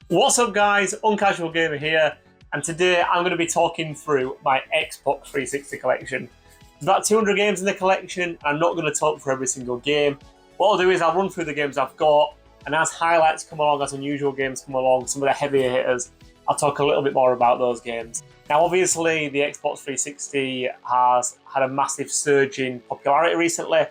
What's up guys, Uncasual Gamer here, and today I'm going to be talking through my Xbox 360 collection. There's about 200 games in the collection. I'm not going to talk for every single game. What I'll do is I'll run through the games I've got, and as highlights come along, as unusual games come along, some of the heavier hitters, I'll talk a little bit more about those games. Now obviously the Xbox 360 has had a massive surge in popularity recently.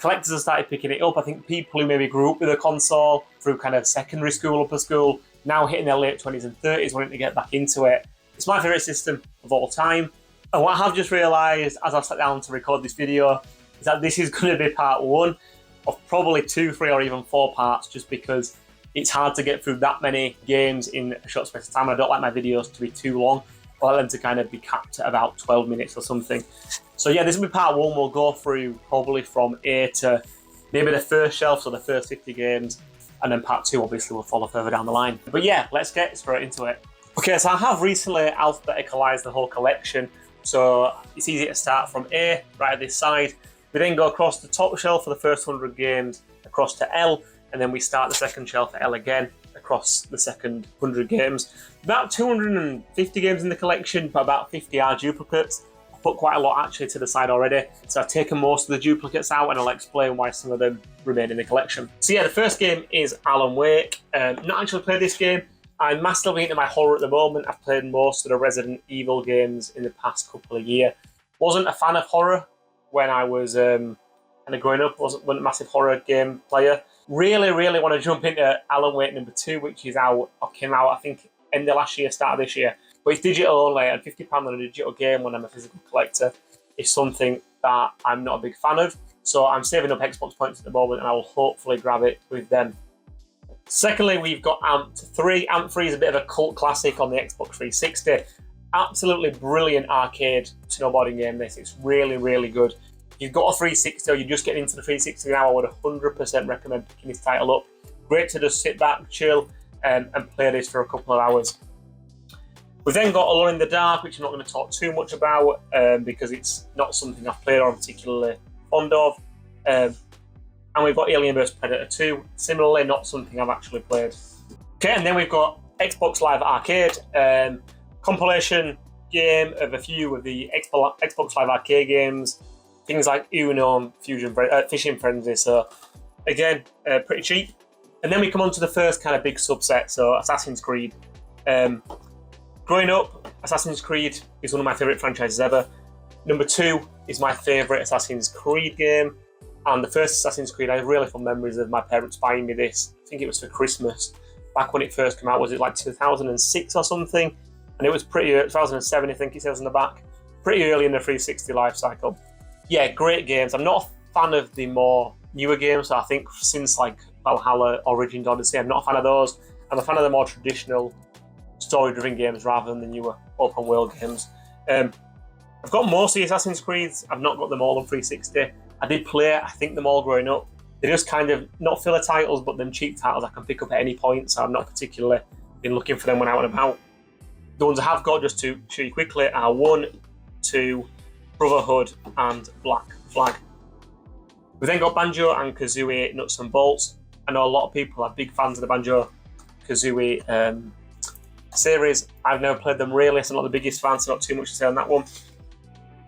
Collectors have started picking it up. I think people who maybe grew up with a console through kind of secondary school, upper school, now hitting their late 20s and 30s, wanting to get back into it. It's my favourite system of all time. And what I have just realised as I've sat down to record this video is that this is going to be part one of probably 2, 3 or even 4 parts, just because it's hard to get through that many games in a short space of time. I don't like my videos to be too long. I like them to kind of be capped at about 12 minutes or something. So yeah, this will be part one. We'll go through probably from A to maybe the first shelf, so the first 50 games, and then part two obviously will follow further down the line. But yeah, let's get straight into it. Okay, so I have recently alphabeticalized the whole collection, so it's easy to start from A, right at this side. We then go across the top shelf for the first 100 games, across to L, and then we start the second shelf at L again, across the second 100 games. About 250 games in the collection, but about 50 are duplicates. I've put quite a lot actually to the side already, so I've taken most of the duplicates out, and I'll explain why some of them remain in the collection. So yeah, the first game is Alan Wake. Not actually played this game. I'm massively into my horror at the moment. I've played most of the Resident Evil games in the past couple of years. Wasn't a fan of horror when I was kind of growing up. Wasn't a massive horror game player. Really want to jump into Alan Wake number 2, which is out, or came out, I think, end of last year, start of this year. But it's digital only, and £50 on a digital game when I'm a physical collector is something that I'm not a big fan of. So I'm saving up Xbox points at the moment, and I will hopefully grab it with them. Secondly, we've got Amped 3. Amped 3 is a bit of a cult classic on the Xbox 360. Absolutely brilliant arcade snowboarding game, this. It's really good. If you've got a 360 or you're just getting into the 360 now, I would 100% recommend picking this title up. Great to just sit back, chill, and play this for a couple of hours. We've then got Alone in the Dark, which I'm not going to talk too much about because it's not something I've played or I'm particularly fond of. And we've got Alien vs Predator 2, similarly not something I've actually played. Okay, and then we've got Xbox Live Arcade, compilation game of a few of the Xbox Live Arcade games, things like Uno, Fishing Frenzy, so again, pretty cheap. And then we come on to the first kind of big subset, so Assassin's Creed. Growing up, Assassin's Creed is one of my favourite franchises ever. Number 2 is my favourite Assassin's Creed game. And the first Assassin's Creed, I have really fond memories of my parents buying me this. I think it was for Christmas. Back when it first came out, was it like 2006 or something? And it was pretty early, 2007 I think it says on the back. Pretty early in the 360 life cycle. Yeah, great games. I'm not a fan of the more newer games. So I think since like Valhalla, Origins, Odyssey, I'm not a fan of those. I'm a fan of the more traditional story-driven games rather than the newer open-world games. I've got most of the Assassin's Creeds. I've not got them all on 360. I did play, I think, them all growing up. They're just kind of not filler titles, but them cheap titles I can pick up at any point, so I've not particularly been looking for them when out and about. The ones I have got, just to show you quickly, are 1, 2, Brotherhood, and Black Flag. We've then got Banjo and Kazooie Nuts and Bolts. I know a lot of people are big fans of the Banjo Kazooie series. I've never played them really, so I'm not the biggest fan, so not too much to say on that one.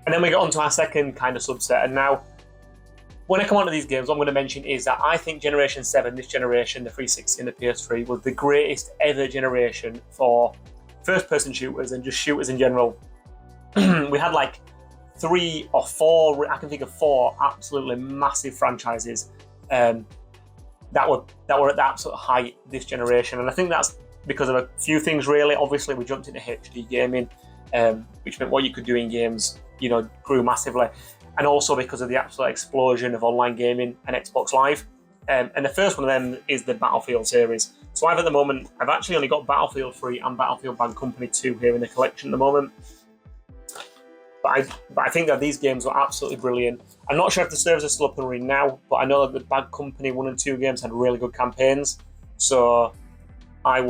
And then we get on to our second kind of subset, and now when I come on to these games, what I'm going to mention is that I think Generation 7, this generation, the 360 and the PS3, was the greatest ever generation for first-person shooters and just shooters in general. We had like 3 or 4, I can think of 4 absolutely massive franchises that were at the absolute height this generation. And I think that's because of a few things really. Obviously, we jumped into HD gaming, which meant what you could do in games, grew massively. And also because of the absolute explosion of online gaming and Xbox Live. And the first one of them is the Battlefield series. So at the moment, I've actually only got Battlefield 3 and Battlefield Bad Company 2 here in the collection at the moment. But I think that these games were absolutely brilliant. I'm not sure if the servers are still up and running now, but I know that the Bad Company 1 and 2 games had really good campaigns. So I'd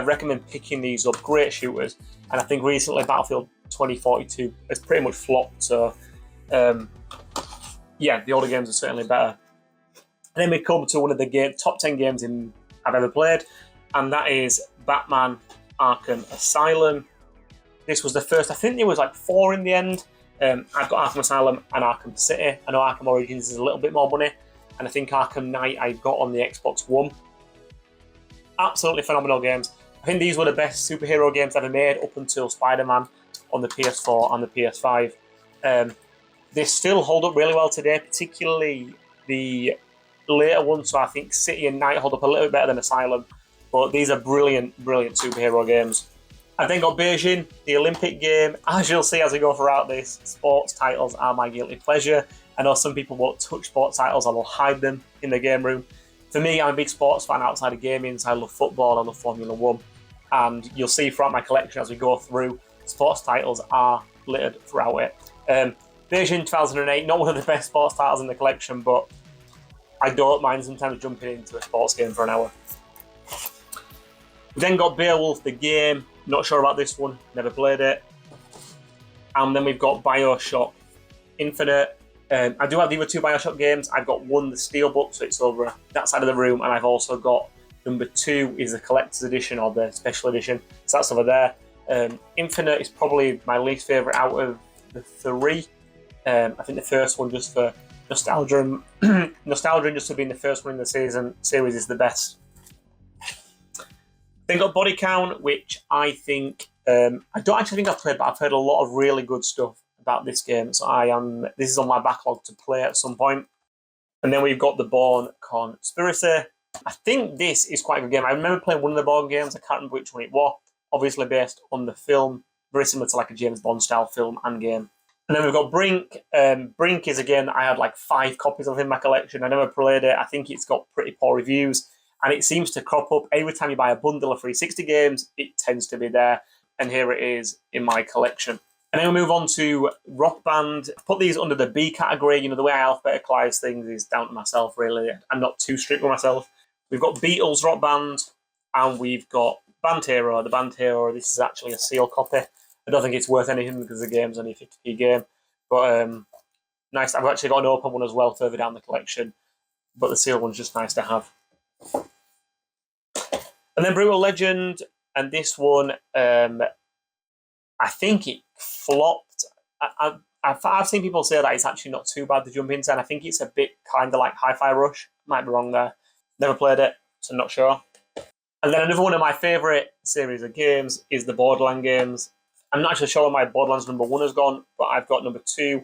recommend picking these up. Great shooters. And I think recently Battlefield 2042 has pretty much flopped, so yeah, the older games are certainly better. And then we come to one of the top 10 games I've ever played, and that is Batman Arkham Asylum. This was the first, I think there was like 4 in the end. I've got Arkham Asylum and Arkham City. I know Arkham Origins is a little bit more money, and I think Arkham Knight I got on the Xbox One. Absolutely phenomenal games. I think these were the best superhero games ever made up until Spider-Man on the PS4 and the PS5. They still hold up really well today, particularly the later ones. So I think City and Knight hold up a little bit better than Asylum, but these are brilliant, brilliant superhero games. I've then got Beijing, the Olympic game. As you'll see as we go throughout this, sports titles are my guilty pleasure. I know some people won't touch sports titles, I will hide them in the game room. For me, I'm a big sports fan outside of gaming, so I love football, I love Formula 1. And you'll see throughout my collection as we go through, sports titles are littered throughout it. Beijing 2008, not one of the best sports titles in the collection, but I don't mind sometimes jumping into a sports game for an hour. We then got Beowulf the game. Not sure about this one, never played it. And then we've got BioShock Infinite. I do have the other 2 BioShock games. I've got one, the Steelbook, so it's over that side of the room, and I've also got number 2 is the collector's edition or the special edition, so that's over there. Infinite is probably my least favourite out of the 3. I think the first one, just for nostalgia and just for being the first one in the series is the best. Then got Body Count, which I think I don't actually think I've played, but I've heard a lot of really good stuff about this game. So this is on my backlog to play at some point. And then we've got the Bourne Conspiracy. I think this is quite a good game. I remember playing one of the Bourne games. I can't remember which one it was. Obviously based on the film, very similar to like a James Bond style film and game. And then we've got Brink. Brink is, again, I had like 5 copies of it in my collection. I never played it. I think it's got pretty poor reviews. And it seems to crop up every time you buy a bundle of 360 games, it tends to be there. And here it is in my collection. And then we move on to Rock Band. I put these under the B category. You know, the way I alphabetize things is down to myself, really. I'm not too strict with myself. We've got Beatles Rock Band, and we've got Band Hero. The Band Hero, this is actually a sealed copy. I don't think it's worth anything because the game's only a 50p game. But nice. I've actually got an open one as well further down the collection. But the sealed one's just nice to have. And then Brutal Legend, and this one, I think it flopped. I've seen people say that it's actually not too bad to jump into, and I think it's a bit kind of like Hi-Fi Rush. Might be wrong there. Never played it, so not sure. And then another one of my favourite series of games is the Borderlands games. I'm not actually sure where my Borderlands number 1 has gone, but I've got number 2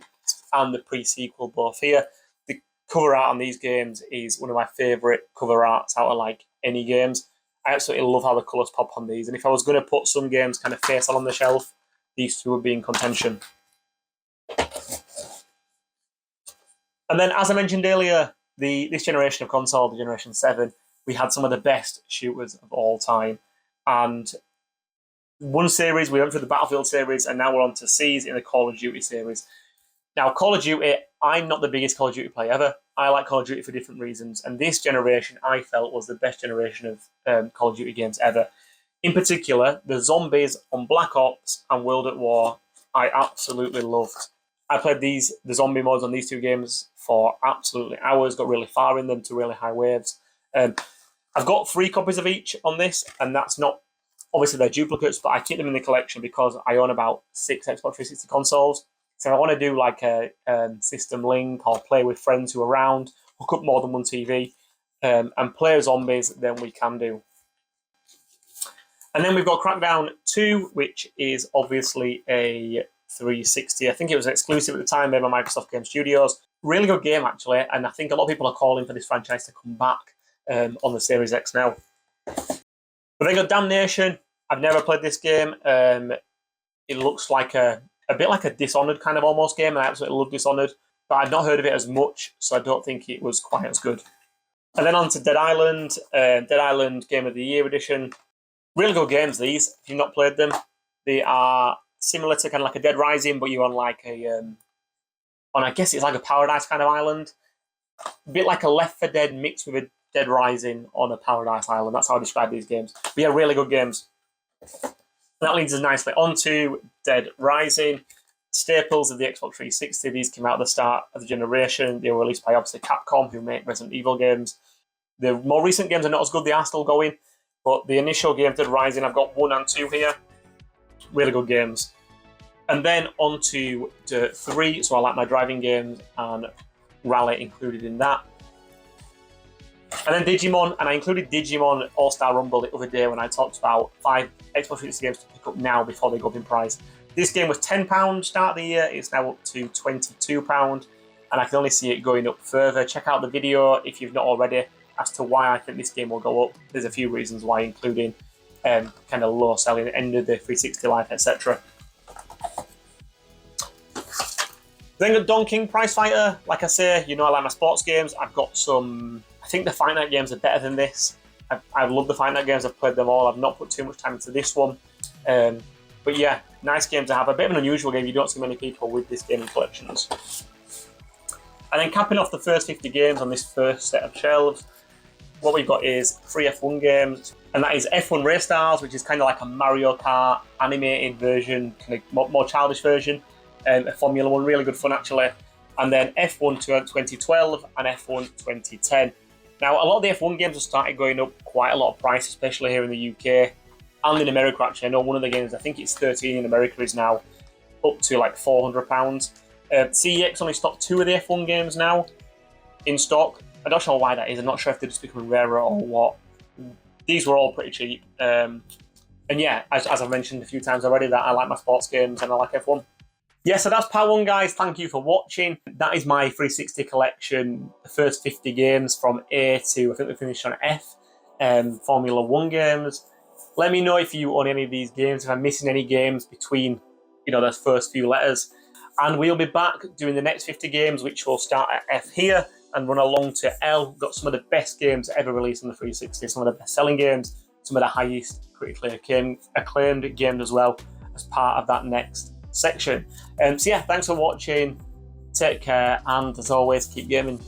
and the pre-sequel both here. The cover art on these games is one of my favourite cover arts out of like any games. I absolutely love how the colours pop on these. And if I was going to put some games kind of face on the shelf, these 2 would be in contention. And then, as I mentioned earlier, this generation of console, the Generation 7, we had some of the best shooters of all time. And one series, we went through the Battlefield series, and now we're on to Siege in the Call of Duty series. Now, Call of Duty, I'm not the biggest Call of Duty player ever. I like Call of Duty for different reasons. And this generation, I felt, was the best generation of Call of Duty games ever. In particular, the zombies on Black Ops and World at War, I absolutely loved. I played the zombie modes on these 2 games for absolutely hours, got really far in them to really high waves. I've got 3 copies of each on this, and that's not, obviously they're duplicates, but I keep them in the collection because I own about 6 Xbox 360 consoles. So if I want to do like a system link or play with friends who are around, hook up more than one TV, and play zombies, then we can do. And then we've got Crackdown 2, which is obviously a 360. I think it was exclusive at the time, made by Microsoft Game Studios. Really good game, actually, and I think a lot of people are calling for this franchise to come back on the Series X now. But they got Damnation. I've never played this game. It looks like a bit like a Dishonored kind of almost game, and I absolutely love Dishonored, but I've not heard of it as much, so I don't think it was quite as good. And then on to Dead Island. Dead Island Game of the Year edition. Really good games, these. If you've not played them, they are similar to kind of like a Dead Rising, but you're on like I guess it's like a Paradise kind of island. A bit like a Left 4 Dead mixed with a Dead Rising on a Paradise Island. That's how I describe these games. But yeah, really good games. That leads us nicely on to Dead Rising. Staples of the Xbox 360. These came out at the start of the generation. They were released by obviously Capcom, who make Resident Evil games. The more recent games are not as good. They are still going. But the initial games, Dead Rising, I've got 1 and 2 here. Really good games. And then on to Dirt 3. So I like my driving games and Rally included in that. And then Digimon, and I included Digimon All-Star Rumble the other day when I talked about 5 Xbox 360 games to pick up now before they go up in price. This game was £10 start of the year. It's now up to £22, and I can only see it going up further. Check out the video if you've not already as to why I think this game will go up. There's a few reasons why, including kind of low selling, end of the 360 life, etc. Then got Don King Prize Fighter. Like I say, you know I like my sports games. I've got some... I think the Fight Night games are better than this. I love the Fight Night games. I've played them all. I've not put too much time into this one. But yeah, nice game to have. A bit of an unusual game. You don't see many people with this game in collections. And then capping off the first 50 games on this first set of shelves, what we've got is 3 F1 games. And that is F1 Race Stars, which is kind of like a Mario Kart animated version, kind of more childish version. A Formula 1, really good fun actually. And then F1 2012 and F1 2010. Now, a lot of the F1 games have started going up quite a lot of price, especially here in the UK and in America, actually. I know one of the games, I think it's 13 in America, is now up to like £400. CEX only stocked 2 of the F1 games now in stock. I'm not sure why that is. I'm not sure if they're just becoming rarer or what. These were all pretty cheap. And yeah, as I've mentioned a few times already, that I like my sports games and I like F1. Yeah, so that's part 1, guys. Thank you for watching. That is my 360 collection, the first 50 games from A to, I think we finished on F, Formula 1 games. Let me know if you own any of these games, if I'm missing any games between, you know, those first few letters. And we'll be back doing the next 50 games, which will start at F here and run along to L. We've got some of the best games ever released on the 360, some of the best-selling games, some of the highest critically acclaimed games as well as part of that next section. So yeah, thanks for watching, take care, and as always, keep gaming.